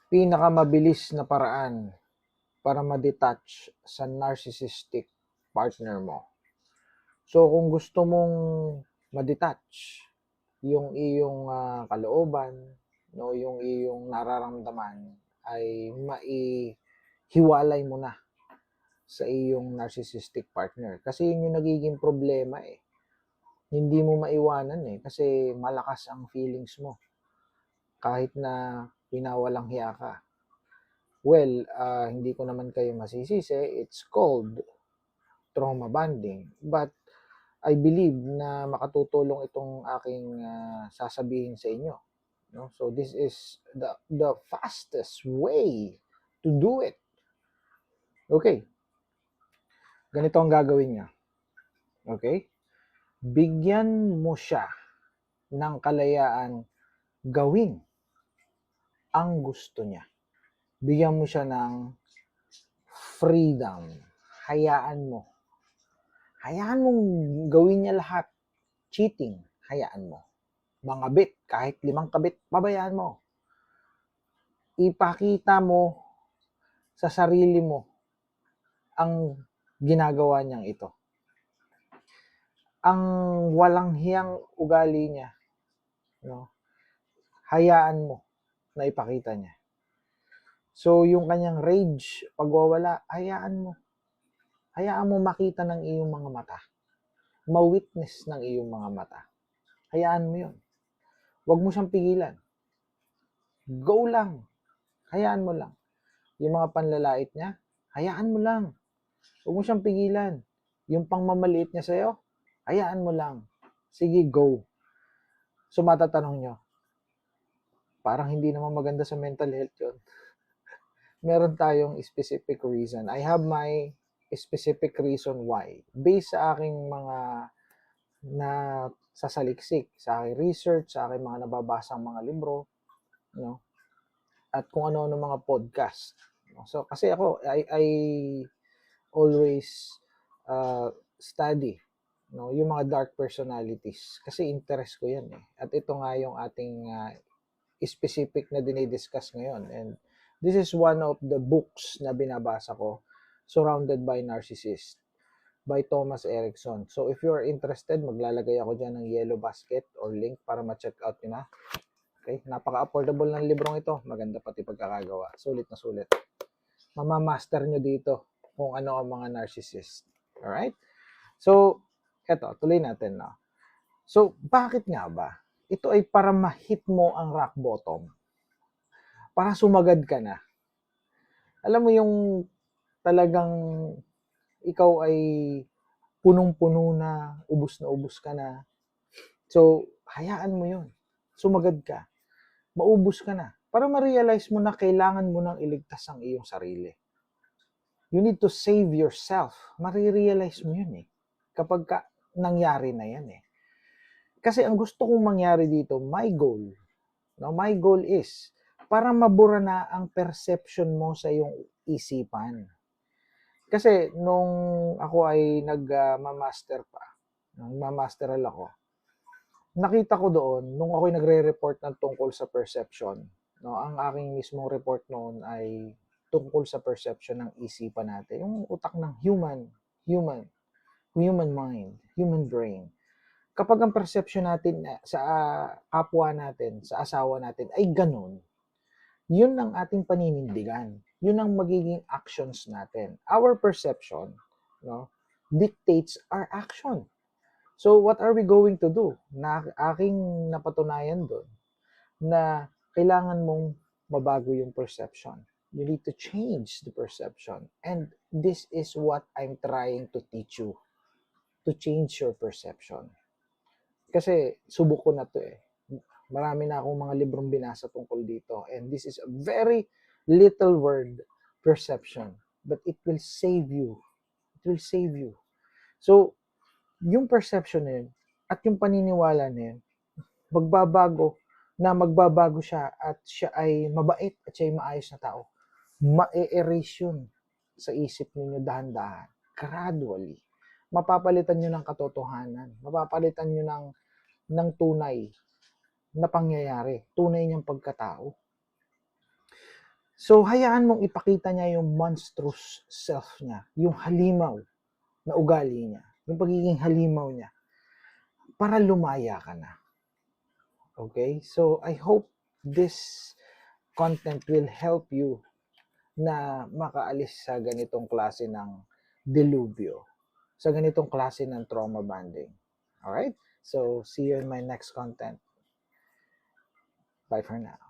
Pinakamabilis na paraan para ma-detach sa narcissistic partner mo. So kung gusto mong ma-detach yung iyong kalooban, no, yung iyong nararamdaman ay maihiwalay mo na sa iyong narcissistic partner. Kasi yun yung nagiging problema eh. Hindi mo maiwanan eh kasi malakas ang feelings mo kahit na pinawalang hiya ka. Well, hindi ko naman kayo masisisi. It's called trauma bonding. But I believe na makatutulong itong aking sasabihin sa inyo. No? So this is the fastest way to do it. Okay, ganito ang gagawin niya. Okay? Bigyan mo siya ng kalayaan gawin ang gusto niya. Bigyan mo siya ng freedom. Hayaan mo. Hayaan mong gawin niya lahat. Cheating, hayaan mo. Mga bit, kahit 5 kabit, pabayaan mo. Ipakita mo sa sarili mo ang ginagawa niyang ito. Ang walang hiyang ugali niya, no? Hayaan mo na ipakita niya. So, yung kanyang rage, pagwawala, hayaan mo. Hayaan mo makita ng iyong mga mata. Ma-witness ng iyong mga mata. Hayaan mo yun. Huwag mo siyang pigilan. Go lang. Hayaan mo lang. Yung mga panlalait niya, hayaan mo lang. Huwag mo siyang pigilan. Yung pangmamaliit niya sa'yo, hayaan mo lang. Sige, go. So, matatanong nyo, parang hindi naman maganda sa mental health yun. Meron tayong specific reason. I have my specific reason why. Based sa aking mga na sasaliksik, sa aking research, sa aking mga nababasang mga libro, no? At kung ano-ano mga podcast. So, kasi ako, I always study, no, yung mga dark personalities. Kasi interest ko yan eh. At ito nga yung ating specific na dinidiscuss ngayon. And this is one of the books na binabasa ko, Surrounded by Narcissists by Thomas Erickson. So if you are interested, maglalagay ako dyan ng yellow basket or link para ma-check out nyo na. Okay? Napaka-affordable ng librong ito. Maganda pati pagkakagawa. Sulit na sulit. Mamamaster nyo dito kung ano ang mga narcissist. Alright? So, eto, tuloy natin na. So, bakit nga ba? Ito ay para ma-hit mo ang rock bottom. Para sumagad ka na. Alam mo yung talagang ikaw ay punong-puno na ubus ka na. So, hayaan mo yun. Sumagad ka. Maubos ka na. Para ma-realize mo na kailangan mo nang iligtas ang iyong sarili. You need to save yourself. Marirealize mo yun eh. Kapag nangyari na yan eh. Kasi ang gusto kong mangyari dito, my goal is para mabura na ang perception mo sa iyong isipan. Kasi nung ako ay nagmamaster ako, nakita ko doon, nung ako'y nagre-report ng tungkol sa perception, no, ang aking mismong report noon ay tungkol sa perception ng isipan natin, yung utak ng human mind, human brain. Kapag ang perception natin sa kapwa natin, sa asawa natin ay ganun, yun ang ating paninindigan. Yun ang magiging actions natin. Our perception, no, dictates our action. So what are we going to do? Na aking napatunayan doon na kailangan mong mabago yung perception. You need to change the perception. And this is what I'm trying to teach you. To change your perception. Kasi subok ko na to eh. Marami na akong mga librong binasa tungkol dito. And this is a very little word, perception. But it will save you. It will save you. So, yung perception na yun, at yung paniniwala na yun, magbabago siya at siya ay mabait at siya ay maayos na tao. Ma-erase yun sa isip ninyo dahan-dahan. Gradually. Mapapalitan nyo ng katotohanan. Mapapalitan nyo ng tunay na pangyayari. Tunay niyang pagkatao. So, hayaan mong ipakita niya yung monstrous self niya, yung halimaw na ugali niya, yung pagiging halimaw niya, para lumaya ka na. Okay? So, I hope this content will help you na makaalis sa ganitong klase ng delubyo, sa ganitong klase ng trauma bonding. Alright? So, see you in my next content. Bye for now.